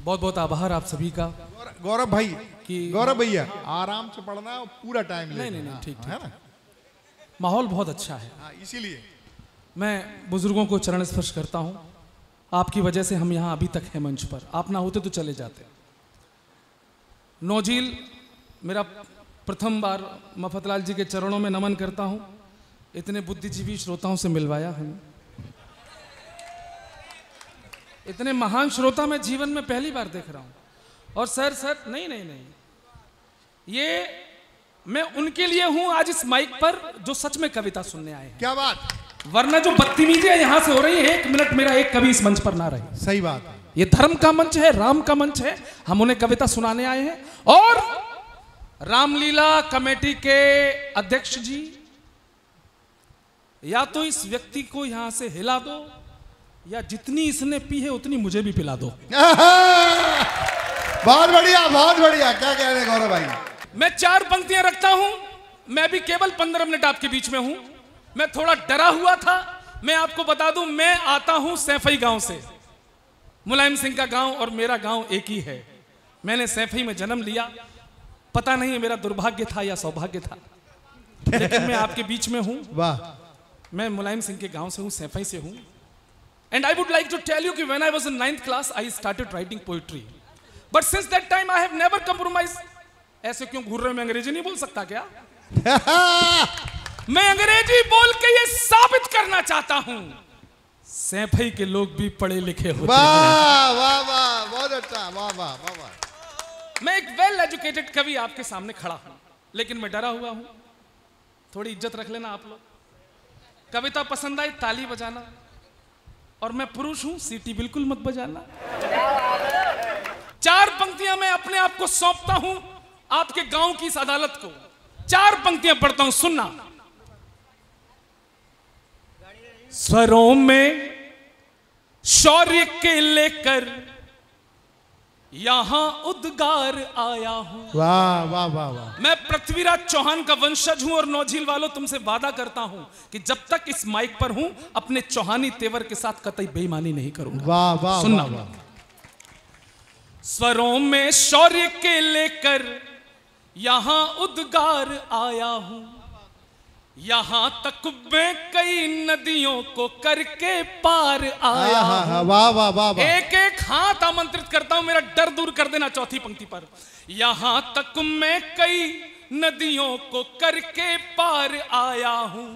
बहुत बहुत आभार आप सभी का। गौरव भाई कि गौरव भैया आराम से पढ़ना है, पूरा टाइम नहीं नहीं नहीं, ठीक है ना। माहौल बहुत अच्छा है, इसीलिए मैं बुजुर्गों को चरण स्पर्श करता हूँ। आपकी वजह से हम यहाँ अभी तक हैं मंच पर, आप ना होते तो चले जाते। नौजील मेरा प्रथम बार मफतलाल जी के चरणों में नमन करता हूँ। इतने बुद्धिजीवी श्रोताओं से मिलवाया हमें, इतने महान श्रोता मैं जीवन में पहली बार देख रहा हूँ। और सर नहीं नहीं नहीं, ये मैं उनके लिए हूँ आज इस माइक पर जो सच में कविता सुनने आए हैं। क्या बात, वरना जो बदतमीजियां यहाँ से हो रही है, 1 मिनट मेरा एक कवि इस मंच पर ना रहे। सही बात है, ये धर्म का मंच है, राम का मंच है, हम उन्हें कविता सुनाने आए हैं। और रामलीला कमेटी के अध्यक्ष जी, या तो इस व्यक्ति को यहां से हिला दो, या जितनी इसने पी है उतनी मुझे भी पिला दो। बहुत बढ़िया बहुत बढ़िया। क्या कह रहे हैं गौरव भाई? मैं 4 पंक्तियां रखता हूं, मैं भी केवल 15 मिनट आपके बीच में हूं। मैं थोड़ा डरा हुआ था। मैं आपको बता दूं, मैं आता हूं सैफई गांव से। मुलायम सिंह का गांव और मेरा गांव एक ही है। मैंने सैफई में जन्म लिया, पता नहीं मेरा दुर्भाग्य था या सौभाग्य था, लेकिन मैं आपके बीच में हूं। वाह, मैं मुलायम सिंह के गांव से हूं, सैफई से हूं। And I would like to tell you कि when I was in 9th class I started writing poetry, but since that time I have never compromise. ऐसे क्यों घूर रहे हो? मैं अंग्रेजी नहीं बोल सकता क्या? मैं अंग्रेजी बोल के ये साबित करना चाहता हूं, सैफई के लोग भी पढ़े लिखे होते हैं। वाह वाह वाह, बहुत अच्छा, वाह वाह वाह वाह। मैं एक वेल एजुकेटेड कवि आपके सामने खड़ा हूं, लेकिन मैं डरा हुआ हूं। थोड़ी इज्जत रख लेना आप लोग। कविता पसंद आई ताली बजाना, और मैं पुरुष हूं, सीटी बिल्कुल मत बजाना। 4 पंक्तियां मैं अपने आप को सौंपता हूं आपके गांव की इस अदालत को। 4 पंक्तियां पढ़ता हूं, सुनना। स्वरों में शौर्य के लेकर यहां उद्गार आया हूं। वाह वाह वाह वाह। मैं पृथ्वीराज चौहान का वंशज हूं, और नौझील वालों तुमसे वादा करता हूं कि जब तक इस माइक पर हूं अपने चौहानी तेवर के साथ कतई बेईमानी नहीं करूंगा। वाह वाह, सुनना। वाह, वाह। स्वरों में शौर्य के लेकर यहां उद्गार आया हूं, यहां तक मैं कई नदियों को करके पार आया हूं। वाह वाह वाह वाह। एक एक हाथ आमंत्रित करता हूं, मेरा डर दूर कर देना। चौथी पंक्ति पर, यहां तक मैं कई नदियों को करके पार आया हूं,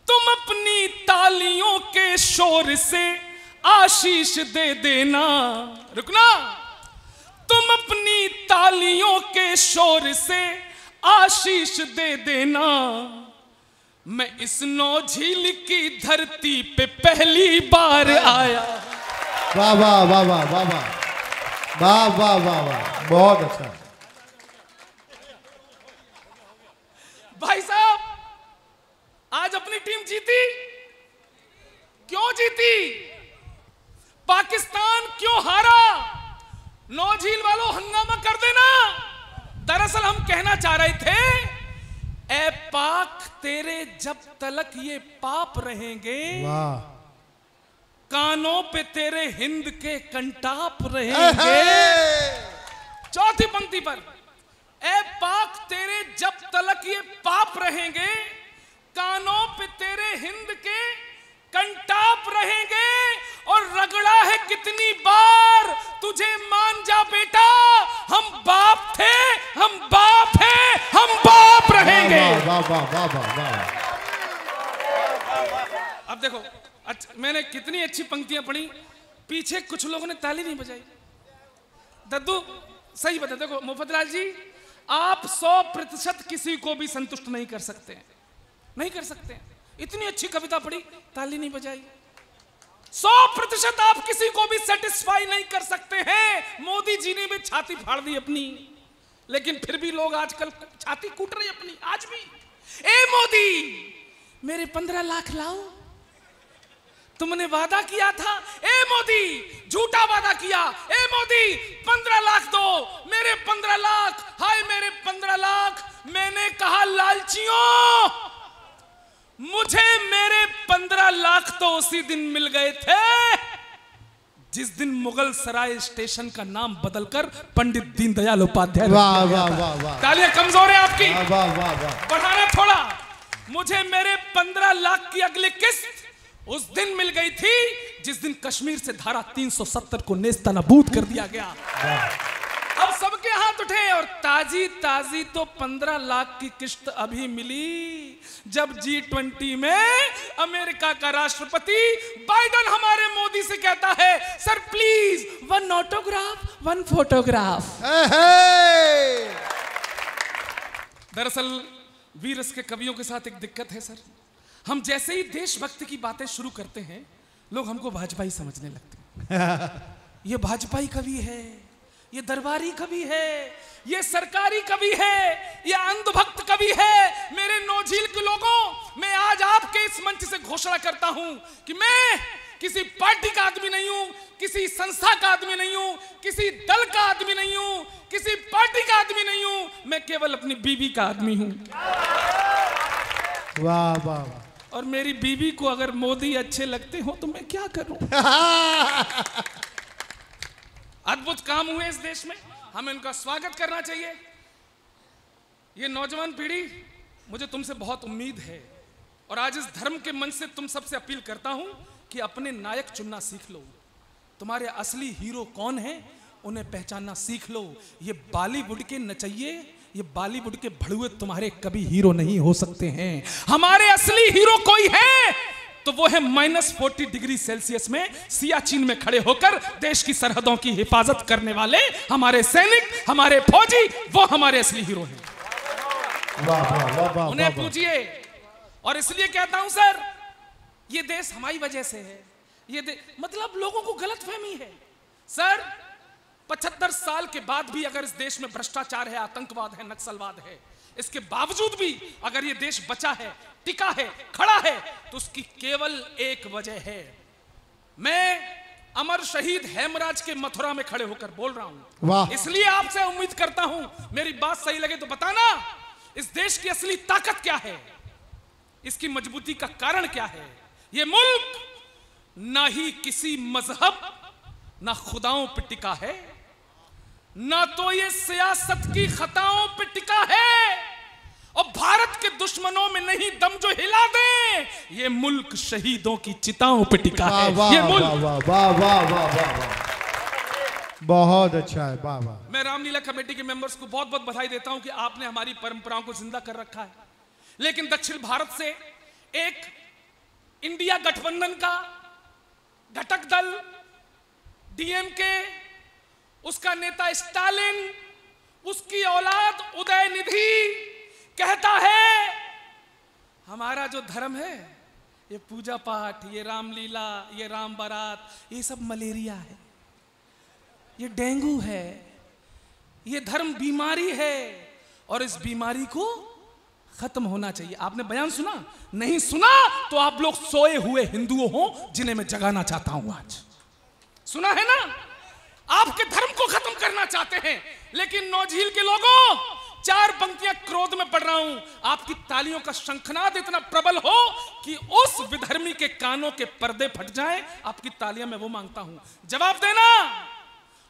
तुम अपनी तालियों के शोर से आशीष दे देना। रुकना। तुम अपनी तालियों के शोर से आशीष दे देना। मैं इस नौझील की धरती पे पहली बार आया। वाह वाह वाह वाह वाह वाह वाह वाह वाह वाह, बहुत अच्छा। भाई साहब, आज अपनी टीम जीती। क्यों जीती? पाकिस्तान क्यों हारा? नौझील वालों हंगामा कर देना। दरअसल हम कहना चाह रहे थे, ए पाक तेरे जब तलक ये पाप रहेंगे, वाह, कानों पे तेरे हिंद के कंटाप रहेंगे। चौथी पंक्ति पर, ए पाक तेरे जब तलक ये पाप रहेंगे, कानों पे तेरे हिंद के कंटाप रहेंगे। और रगड़ा है कितनी बार तुझे, मान जा बेटा, हम बाप थे, हम बाप हैं, हम बाप रहेंगे। वाह वाह वाह वाह वाह। अब देखो, मैंने कितनी अच्छी पंक्तियां पढ़ी, पीछे कुछ लोगों ने ताली नहीं बजाई। दद्दू सही बता, देखो मुफद्दलाल जी, आप 100% किसी को भी संतुष्ट नहीं कर सकते, नहीं कर सकते। इतनी अच्छी कविता पढ़ी, ताली नहीं बजाई। 100% आप किसी को भी सेटिस्फाई नहीं कर सकते हैं। मोदी जी ने भी छाती फाड़ दी अपनी, लेकिन फिर भी लोग आजकल छाती कूट रहे अपनी। आज भी, ए मोदी मेरे 15 लाख लाओ, तुमने वादा किया था। ए मोदी झूठा वादा किया। ए मोदी 15 लाख दो, मेरे 15 लाख, हाय मेरे 15 लाख। मैंने कहा लालचियों, मुझे मेरे 15 लाख तो उसी दिन मिल गए थे जिस दिन मुगल सराय स्टेशन का नाम बदलकर पंडित दीनदयाल उपाध्याय वाह वाह वाह वाह तालियां कमजोर है आपकी, वाह वाह वाह। बढ़ाना थोड़ा। मुझे मेरे 15 लाख की अगली किस्त उस दिन मिल गई थी जिस दिन कश्मीर से धारा 370 को नेस्तनाबूद कर दिया गया। अब सबके हाथ उठे और ताजी ताजी तो 15 लाख की किस्त अभी मिली जब G20 में अमेरिका का राष्ट्रपति बाइडन हमारे मोदी से कहता है, सर प्लीज 1 ऑटोग्राफ 1 फोटोग्राफ। दरअसल वीरस के कवियों के साथ एक दिक्कत है सर, हम जैसे ही देशभक्ति की बातें शुरू करते हैं लोग हमको भाजपाई समझने लगते हैं। ये भाजपाई कवि है, ये दरबारी कवि है, ये सरकारी कवि है, ये अंधभक्त कवि है। मेरे नौझील के लोगों, मैं आज आपके इस मंच से घोषणा करता हूं कि मैं किसी पार्टी का आदमी नहीं हूं, किसी संस्था का आदमी नहीं हूं, किसी दल का आदमी नहीं हूं, किसी पार्टी का आदमी नहीं हूं, मैं केवल अपनी बीवी का आदमी हूं। वाह वाह। और मेरी बीवी को अगर मोदी अच्छे लगते हो तो मैं क्या करूं। अद्भुत काम हुए इस देश में, हमें उनका स्वागत करना चाहिए। ये नौजवान पीढ़ी, मुझे तुमसे बहुत उम्मीद है और आज इस धर्म के मंच से तुम सबसे अपील करता हूं कि अपने नायक चुनना सीख लो। तुम्हारे असली हीरो कौन है उन्हें पहचानना सीख लो। ये बॉलीवुड के नचइये, ये बॉलीवुड के भड़ुए तुम्हारे कभी हीरो नहीं हो सकते हैं। हमारे असली हीरो कोई है तो वो है -40 डिग्री सेल्सियस में सियाचिन में खड़े होकर देश की सरहदों की हिफाजत करने वाले हमारे सैनिक, हमारे फौजी, वो हमारे असली हीरो हैं। उन्हें पूछिए। और इसलिए कहता हूं सर, ये देश हमारी वजह से है। ये मतलब लोगों को गलतफहमी है सर। 75 साल के बाद भी अगर इस देश में भ्रष्टाचार है, आतंकवाद है, नक्सलवाद है, इसके बावजूद भी अगर ये देश बचा है, टिका है, खड़ा है, तो उसकी केवल एक वजह है। मैं अमर शहीद हेमराज के मथुरा में खड़े होकर बोल रहा हूं। इसलिए आपसे उम्मीद करता हूं, मेरी बात सही लगे तो बताना, इस देश की असली ताकत क्या है, इसकी मजबूती का कारण क्या है। ये मुल्क ना ही किसी मजहब ना खुदाओं पे टिका है, ना तो ये सियासत की खताओं पे टिका है, और भारत के दुश्मनों में नहीं दम जो हिला दे, ये मुल्क शहीदों की चिताओं पे टिका है। ये मुल्क वाह वाह वाह वाह, बहुत अच्छा है। वाह वाह। मैं रामलीला कमेटी के मेंबर्स को बहुत बहुत बधाई देता हूं कि आपने हमारी परंपराओं को जिंदा कर रखा है। लेकिन दक्षिण भारत से एक इंडिया गठबंधन का घटक दल डीएमके, उसका नेता स्टालिन, उसकी औलाद उदयनिधि कहता है हमारा जो धर्म है, ये पूजा पाठ, ये रामलीला, ये राम बारात, ये सब मलेरिया है, ये डेंगू है, ये धर्म बीमारी है और इस बीमारी को खत्म होना चाहिए। आपने बयान सुना? नहीं सुना तो आप लोग सोए हुए हिंदुओं हो जिन्हें मैं जगाना चाहता हूं आज। सुना है ना? आपके धर्म को खत्म करना चाहते हैं। लेकिन नौझील के लोगों, 4 पंक्तियां क्रोध में पढ़ रहा हूं, आपकी तालियों का शंखनाद इतना प्रबल हो कि उस विधर्मी के कानों के पर्दे फट जाएं। आपकी तालियां मैं वो मांगता हूं। जवाब देना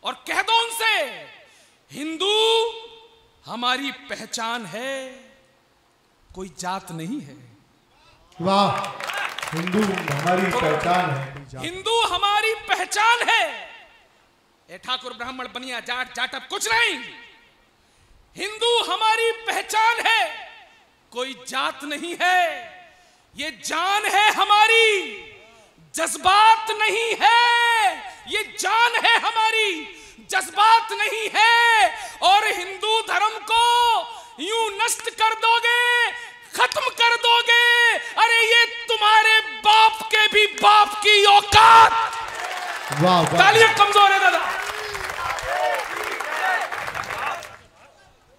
और कह दो उनसे, हिंदू हमारी पहचान है, कोई जात नहीं है। वाह, हिंदू हमारी पहचान है। हिंदू हमारी पहचान है। ए ठाकुर ब्राह्मण बनिया जाट जाटप कुछ नहीं, हिंदू हमारी पहचान है, कोई जात नहीं है। ये जान है हमारी, जज्बात नहीं है। ये जान है हमारी, जज्बात नहीं है। और हिंदू धर्म को यूं नष्ट कर दोगे, खत्म कर दोगे, अरे ये तुम्हारे बाप के भी बाप की औकात। वाह, तालियां कमजोर है दादा।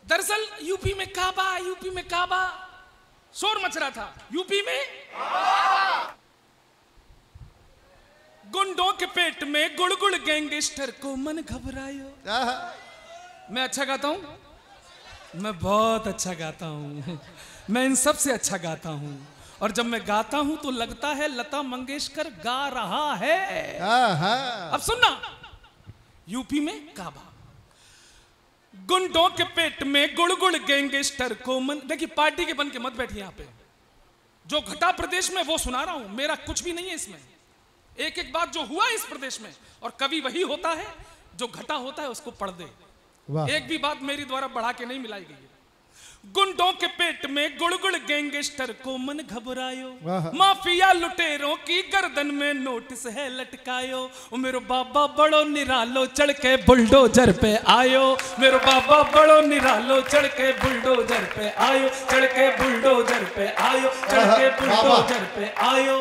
दरअसल यूपी में काबा शोर मच रहा था। यूपी में गुंडों के पेट में गुड़गुड़ गैंगस्टर को मन घबरायो। मैं अच्छा गाता हूं, मैं बहुत अच्छा गाता हूं, मैं इन सब से अच्छा गाता हूं। और जब मैं गाता हूं तो लगता है लता मंगेशकर गा रहा है। अब सुनना, यूपी में काबा। गुंडों के पेट में गुड़गुड़ गैंगस्टर को मन। देखिए पार्टी के बन के मत बैठिए यहाँ पे। जो घटा प्रदेश में वो सुना रहा हूं, मेरा कुछ भी नहीं है इसमें। एक एक बात जो हुआ इस प्रदेश में, और कभी वही होता है जो घटा होता है उसको पढ़ दे। एक भी बात मेरी द्वारा बढ़ा के नहीं मिलाई गई है। गुंडों के पेट में गुड़गुड़ गैंगस्टर को मन घबरायो, माफिया लुटेरों की गर्दन में नोटिस है लटकायो। मेरो बाबा बड़ो निरालो चढ़ के बुलडोजर पे आयो, मेरो बाबा बड़ो निरालो चढ़ के बुलडोजर पे आयो, चढ़ के बुलडोजर पे आयो, चढ़ के बुलडोजर पे आयो।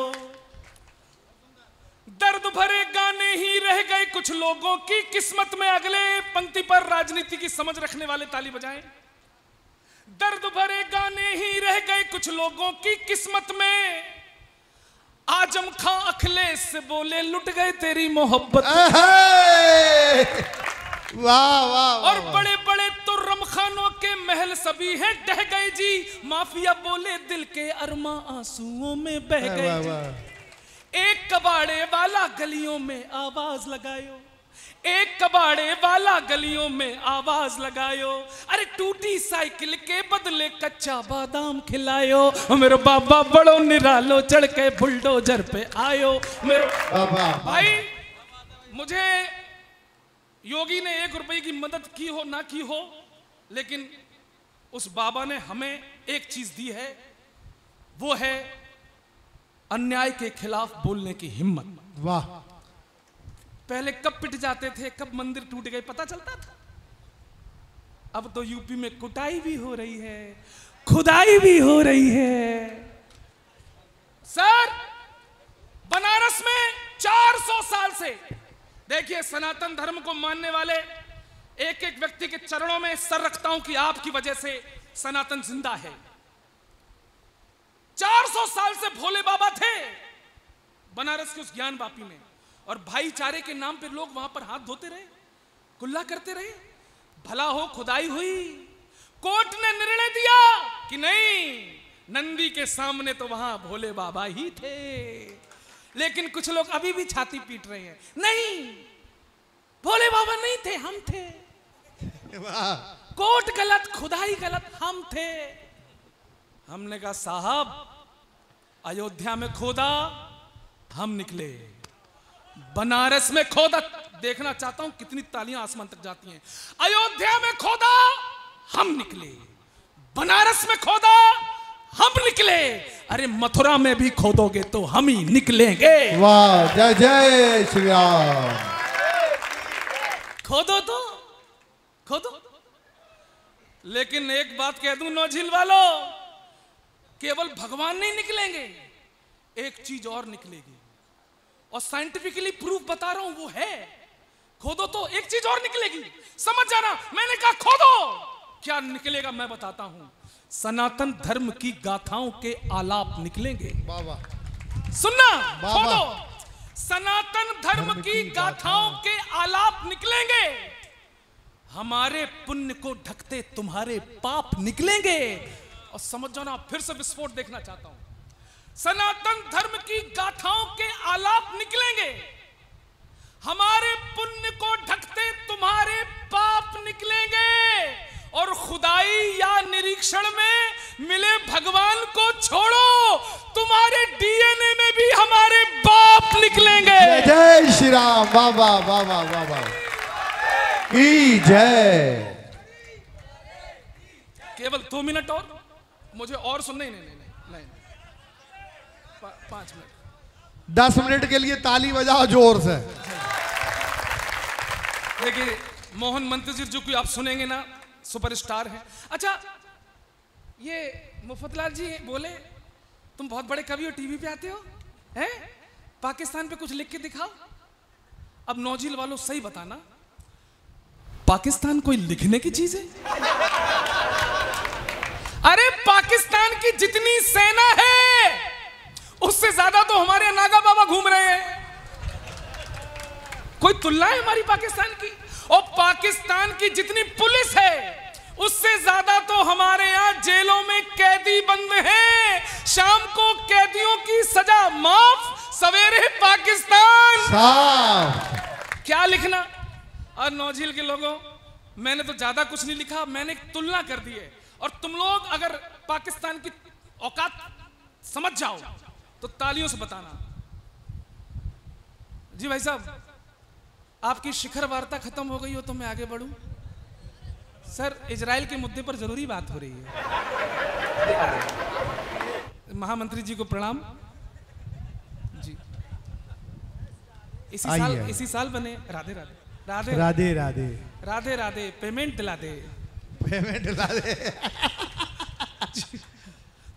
दर्द भरे गाने ही रह गए कुछ लोगों की किस्मत में। अगले पंक्ति पर राजनीति की समझ रखने वाले ताली बजाएं। दर्द भरे गाने ही रह गए कुछ लोगों की किस्मत में। आजम खां अखिलेश से बोले लुट गए तेरी मोहब्बत। वाह वाह। और बड़े बड़े तुर्रम खानों के महल सभी हैं ढह गए जी। माफिया बोले दिल के अरमा आंसुओं में बह गए जी। एक कबाड़े वाला गलियों में आवाज लगायो, एक कबाड़े वाला गलियों में आवाज लगायो। अरे टूटी साइकिल के बदले कच्चा बादाम खिलायो। मेरे बाबा बड़ो निरालो चढ़ के बुलडोजर पे आयो। मेरे भाई, मुझे योगी ने 1 रुपए की मदद की हो ना की हो, लेकिन उस बाबा ने हमें एक चीज दी है, वो है अन्याय के खिलाफ बोलने की हिम्मत। वाह। पहले कब पिट जाते थे, कब मंदिर टूट गए पता चलता था। अब तो यूपी में कुटाई भी हो रही है, खुदाई भी हो रही है। सर, बनारस में 400 साल से देखिए सनातन धर्म को मानने वाले एक एक व्यक्ति के चरणों में सर रखता हूं कि आपकी वजह से सनातन जिंदा है। 400 साल से भोले बाबा थे बनारस के उस ज्ञान वापी में, और भाईचारे के नाम पे लोग वहां पर हाथ धोते रहे, कुल्ला करते रहे। भला हो खुदाई हुई, कोर्ट ने निर्णय दिया कि नहीं, नंदी के सामने तो वहां भोले बाबा ही थे। लेकिन कुछ लोग अभी भी छाती पीट रहे हैं, नहीं भोले बाबा नहीं थे, हम थे। कोर्ट गलत, खुदाई गलत, हम थे। हमने कहा साहब, अयोध्या में खोदा, हम निकले। बनारस में खोदा, देखना चाहता हूं कितनी तालियां आसमान तक जाती हैं। अयोध्या में खोदा, हम निकले। बनारस में खोदा, हम निकले। अरे मथुरा में भी खोदोगे तो हम ही निकलेंगे। वाह, जय जय श्री राम। खोदो तो खोदो, लेकिन एक बात कह दूं नौझील वालों, केवल भगवान नहीं निकलेंगे, एक चीज और निकलेगी, और साइंटिफिकली प्रूफ बता रहा हूं वो है। खोदो तो एक चीज और निकलेगी, समझ जाना। मैंने कहा खोदो, क्या निकलेगा मैं बताता हूं। सनातन धर्म की गाथाओं के आलाप निकलेंगे। बाबा सुनना, खोदो, सनातन धर्म की गाथाओं के आलाप निकलेंगे। हमारे पुण्य को ढकते तुम्हारे पाप निकलेंगे। और समझ जाना, फिर से विस्फोट देखना चाहता हूं। सनातन धर्म की गाथाओं के आलाप निकलेंगे। हमारे पुण्य को ढकते तुम्हारे पाप निकलेंगे। और खुदाई या निरीक्षण में मिले भगवान को छोड़ो, तुम्हारे डीएनए में भी हमारे बाप निकलेंगे। जय श्री राम। बाबा बाबा बाबा की जय। केवल 2 मिनट और मुझे और सुन। नहीं नहीं नहीं नहीं, 5 मिनट। 10 मिनट के लिए ताली बजाओ जोर से। देखिए मोहन मंत्री जी जो कोई आप सुनेंगे ना, सुपरस्टार हैं। अच्छा, ये मुफतलाल जी बोले तुम बहुत बड़े कवि हो, टीवी पे आते हो, हैं? पाकिस्तान पे कुछ लिख के दिखाओ। अब नौजील वालों सही बताना, पाकिस्तान कोई लिखने की चीज है? अरे पाकिस्तान की जितनी सेना है उससे ज्यादा तो हमारे नागा बाबा घूम रहे हैं। कोई तुलना है हमारी पाकिस्तान की? और पाकिस्तान की जितनी पुलिस है उससे ज्यादा तो हमारे यहां जेलों में कैदी बंद हैं। शाम को कैदियों की सजा माफ, सवेरे पाकिस्तान। साफ। क्या लिखना? और नौझील के लोगों, मैंने तो ज्यादा कुछ नहीं लिखा, मैंने एक तुलना कर दी है। और तुम लोग अगर पाकिस्तान की औकात समझ जाओ तो तालियों से बताना। जी भाई साहब, आपकी शिखर वार्ता खत्म हो गई हो तो मैं आगे बढ़ूं? सर, इजराइल के मुद्दे पर जरूरी बात हो रही है। महामंत्री जी को प्रणाम जी। इसी साल बने। राधे राधे राधे राधे राधे राधे राधे। पेमेंट दिला दे, पेमेंट ला दे।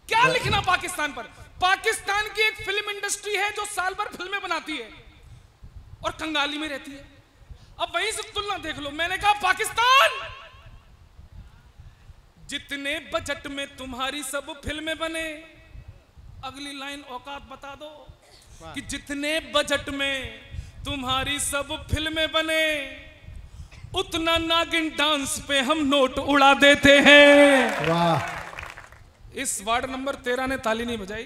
क्या लिखना पाकिस्तान पर? पाकिस्तान की एक फिल्म इंडस्ट्री है जो साल भर फिल्में बनाती है और कंगाली में रहती है। अब वहीं से तुलना देख लो। मैंने कहा पाकिस्तान, जितने बजट में तुम्हारी सब फिल्में बने, अगली लाइन औकात बता दो कि जितने बजट में तुम्हारी सब फिल्में बने, उतना नागिन डांस पे हम नोट उड़ा देते हैं। वाह। इस वार्ड नंबर 13 ने ताली नहीं बजाई।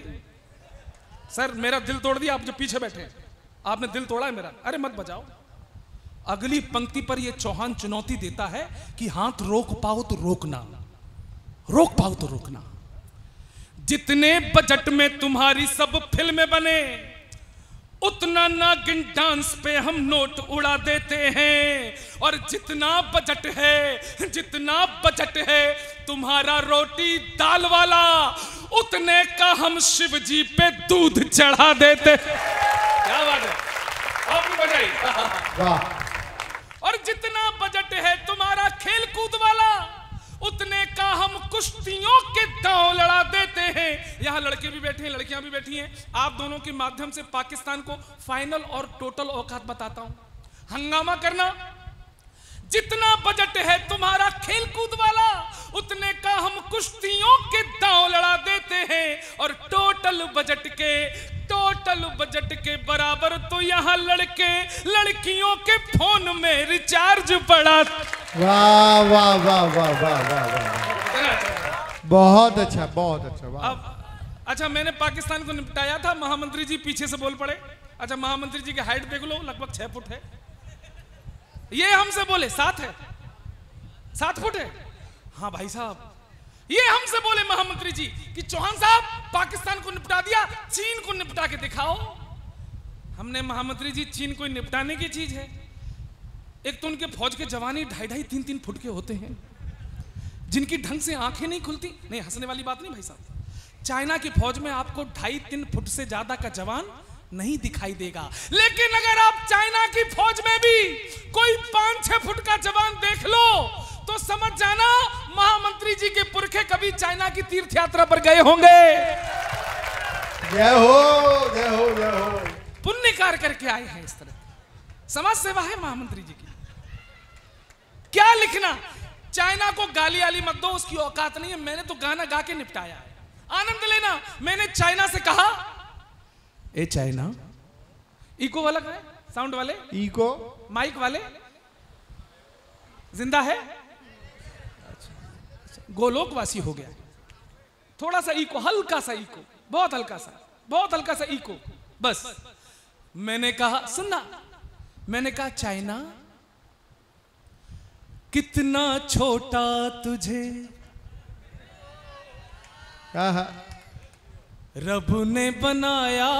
सर, मेरा दिल तोड़ दिया। आप जो पीछे बैठे हैं, आपने दिल तोड़ा है मेरा। अरे मत बजाओ। अगली पंक्ति पर यह चौहान चुनौती देता है कि हाथ रोक पाओ तो रोकना, रोक पाओ तो रोकना। जितने बजट में तुम्हारी सब फिल्में बने, उतना नागिन डांस पे हम नोट उड़ा देते हैं। और जितना बजट है तुम्हारा रोटी दाल वाला, उतने का हम शिव जी पे दूध चढ़ा देते। क्या बात है, आपने बजाई। और जितना बजट है तुम्हारा खेल कूद वाला, उतने का हम कुश्तियों के दांव लड़ा देते हैं। यहां लड़के भी बैठे हैं, लड़कियां भी बैठी हैं। आप दोनों के माध्यम से पाकिस्तान को फाइनल और टोटल औकात बताता हूं। हंगामा करना। जितना बजट है तुम्हारा खेल कूद वाला, उतने का हम कुश्तियों के दांव लड़ा देते हैं। और टोटल बजट के बराबर तो यहाँ लड़के लड़कियों के फोन में रिचार्ज पड़ा। वाह वाह वाह वाह वाह वाह, बहुत अच्छा, बहुत अच्छा। वाह। अब अच्छा, मैंने पाकिस्तान को निपटाया था, महामंत्री जी पीछे से बोल पड़े। अच्छा, महामंत्री जी की हाइट देख लो, लगभग 6 फुट है। ये हमसे बोले 7 है, 7 फुट है। हाँ भाई साहब, ये हमसे बोले महामंत्री जी कि चौहान साहब, पाकिस्तान को निपटा दिया, चीन को निपटा के दिखाओ। हमने महामंत्री जी, चीन कोई निपटाने की चीज है? एक तो उनके फौज के जवान 2.5, 3 फुट के होते हैं, जिनकी ढंग से आंखें नहीं खुलती। नहीं, हंसने वाली बात नहीं भाई साहब। चाइना की फौज में आपको 2.5-3 फुट से ज्यादा का जवान नहीं दिखाई देगा। लेकिन अगर आप चाइना की फौज में भी कोई 5-6 फुट का जवान देख लो तो समझ जाना महामंत्री जी के पुरखे कभी चाइना की तीर्थ यात्रा पर गए होंगे। जय हो, जय हो, जय हो। पुण्य कार्य करके आए हैं। इस तरह समाज सेवा है महामंत्री जी की। क्या लिखना? चाइना को गाली आली मत दो, उसकी औकात नहीं है। मैंने तो गाना गा के निपटाया है, आनंद लेना। मैंने चाइना से कहा, ए चाइना, इको वाला है, साउंड वाले, इको माइक वाले जिंदा है? गोलोकवासी हो गया। थोड़ा सा इको, हल्का सा इको, बहुत हल्का सा इको, बस। मैंने कहा, सुनना, मैंने कहा चाइना, कितना छोटा तुझे रब ने बनाया।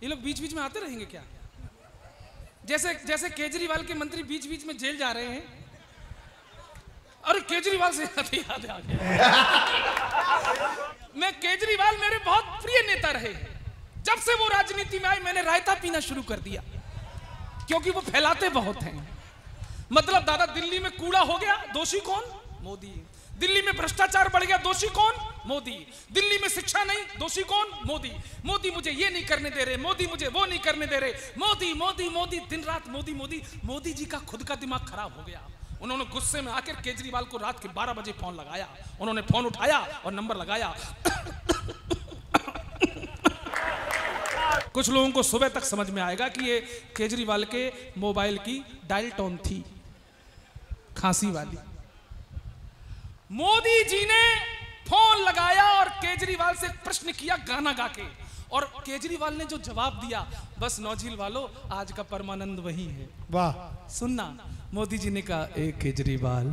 ये लोग बीच बीच में आते रहेंगे क्या? जैसे केजरीवाल के मंत्री बीच बीच में जेल जा रहे हैं। अरे केजरीवाल से याद आ गया। मैं केजरीवाल मेरे बहुत प्रिय नेता रहे। जब से वो राजनीति में आए, मैंने रायता पीना शुरू कर दिया, क्योंकि वो फैलाते बहुत हैं। मतलब दादा, दिल्ली में कूड़ा हो गया, दोषी कौन? मोदी। दिल्ली में भ्रष्टाचार बढ़ गया, दोषी कौन? मोदी। दिल्ली में शिक्षा नहीं, दोषी कौन? मोदी। मोदी मुझे ये नहीं करने दे रहे, मोदी मुझे वो नहीं करने दे रहे, मोदी मोदी मोदी, दिन रात मोदी मोदी। मोदी जी का खुद का दिमाग खराब हो गया। उन्होंने गुस्से में आकर केजरीवाल को रात के 12 बजे फोन लगाया। उन्होंने फोन उठाया और नंबर लगाया। कुछ लोगों को सुबह तक समझ में आएगा कि ये केजरीवाल के मोबाइल की डायल टोन थी, खांसी वाली। मोदी जी ने फोन लगाया और केजरीवाल से प्रश्न किया गाना गा के, और केजरीवाल ने जो जवाब दिया, बस नौझील वालों, आज का परमानंद वही है। वाह। सुनना, मोदी जी ने कहा, ए केजरीवाल,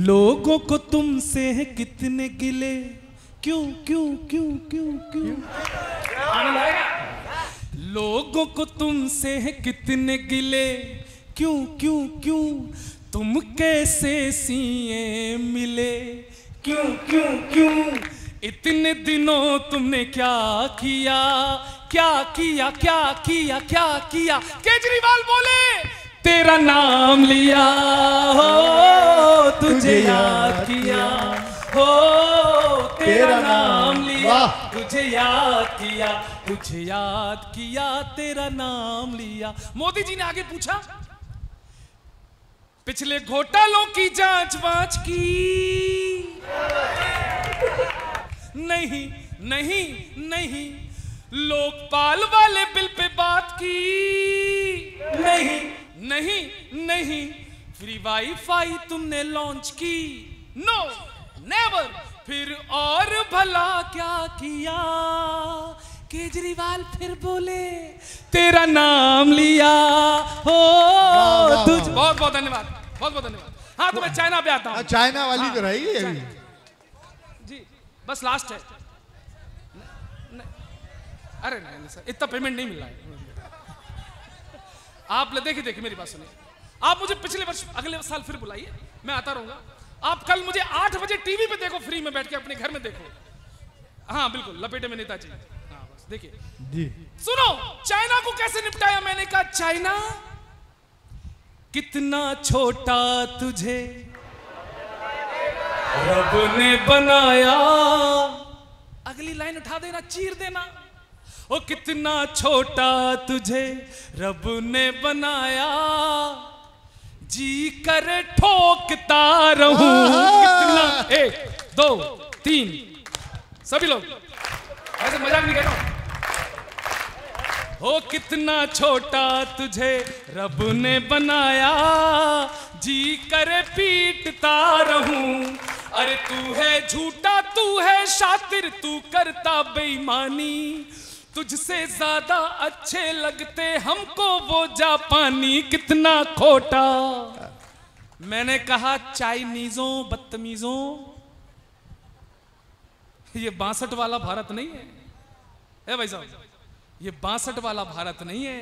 लोगों को तुमसे है कितने गिले, क्यों क्यों क्यों क्यों क्यों, लोगों को तुमसे है कितने गिले, क्यों क्यों क्यों, तुम कैसे सीएम मिले, क्यों क्यों क्यों, इतने दिनों तुमने क्या किया, क्या किया क्या किया क्या किया। केजरीवाल बोले, तेरा नाम लिया हो, तुझे याद किया हो, तेरा नाम लिया, तुझे याद किया, तुझे याद किया, तेरा नाम लिया। मोदी जी ने आगे पूछा, पिछले घोटालों की जांच वांच की, नहीं नहीं नहीं, लोकपाल वाले बिल पे बात की, नहीं नहीं नहीं, फ्री वाईफाई तुमने लॉन्च की, नो नेवर, फिर और भला क्या किया। केजरीवाल फिर बोले, तेरा नाम लिया हो, तुझ। बहुत बहुत धन्यवाद, बहुत बहुत धन्यवाद। हाँ, तो मैं चाइना पे आता हूँ। चाइना वाली तो रहेगी अभी जी, बस लास्ट है। अरे नहीं सर, इतना पेमेंट नहीं मिल रहा है। आप देखिए मेरी बात सुनिए, आप मुझे पिछले वर्ष अगले साल फिर बुलाइए, मैं आता रहूंगा। आप कल मुझे 8 बजे टीवी पे देखो, फ्री में बैठ के अपने घर में देखो। हाँ बिल्कुल, लपेटे में नेताजी। हाँ बस देखिए जी। सुनो, चाइना को कैसे निपटाया। मैंने कहा, चाइना कितना छोटा तुझे रब ने बनाया। अगली लाइन उठा देना, चीर देना। ओ कितना छोटा तुझे रब ने बनाया, जी करे ठोकता रहूं। कितना, 1 2 3, सभी लोग ऐसे मजाक नहीं कर रहा हूं। हो कितना छोटा तुझे रब ने बनाया, जी करे पीटता रहूं। अरे तू है झूठा, तू है शातिर, तू करता बेईमानी, तुझसे ज्यादा अच्छे लगते हमको वो जापानी। कितना खोटा। मैंने कहा, चाइनीजों बदतमीजों, ये 62 वाला भारत नहीं है भाई साहब, ये 62 वाला भारत नहीं है,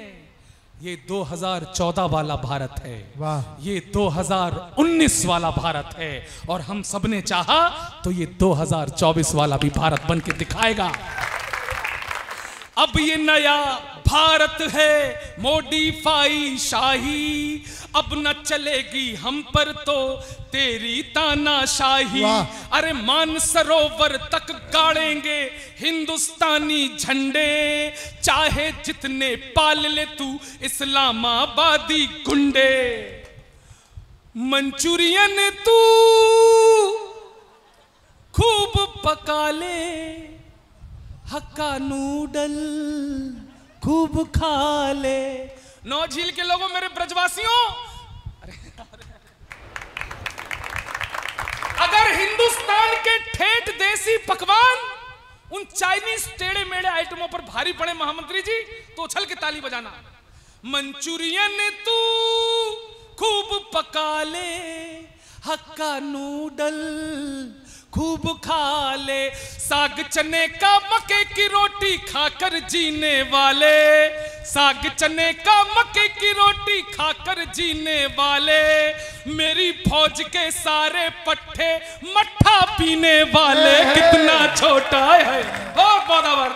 ये 2014 वाला भारत है। वाह। ये 2019 वाला भारत है, और हम सबने चाहा तो ये 2024 वाला भी भारत बन के दिखाएगा। अब ये नया भारत है, मॉडिफाई शाही, अब न चलेगी हम पर तो तेरी तानाशाही। अरे मानसरोवर तक गाड़ेंगे हिंदुस्तानी झंडे, चाहे जितने पाल ले तू इस्लामाबादी गुंडे। मंचूरियन तू खूब पका ले, हक्का नूडल खूब खा ले। नौझील के लोगों, मेरे ब्रजवासियों, अगर हिंदुस्तान के ठेठ देसी पकवान उन चाइनीज टेढ़े मेढ़े आइटमों पर भारी पड़े महामंत्री जी, तो उछल के ताली बजाना। मंचूरियन तू खूब पका ले, हक्का नूडल खूब खा ले, साग चने का मक्के की रोटी खाकर जीने वाले, साग चने का मक्के की रोटी खाकर जीने वाले, मेरी फौज के सारे पट्टे मट्ठा पीने वाले। कितना छोटा है। बहुत बहुत आभार।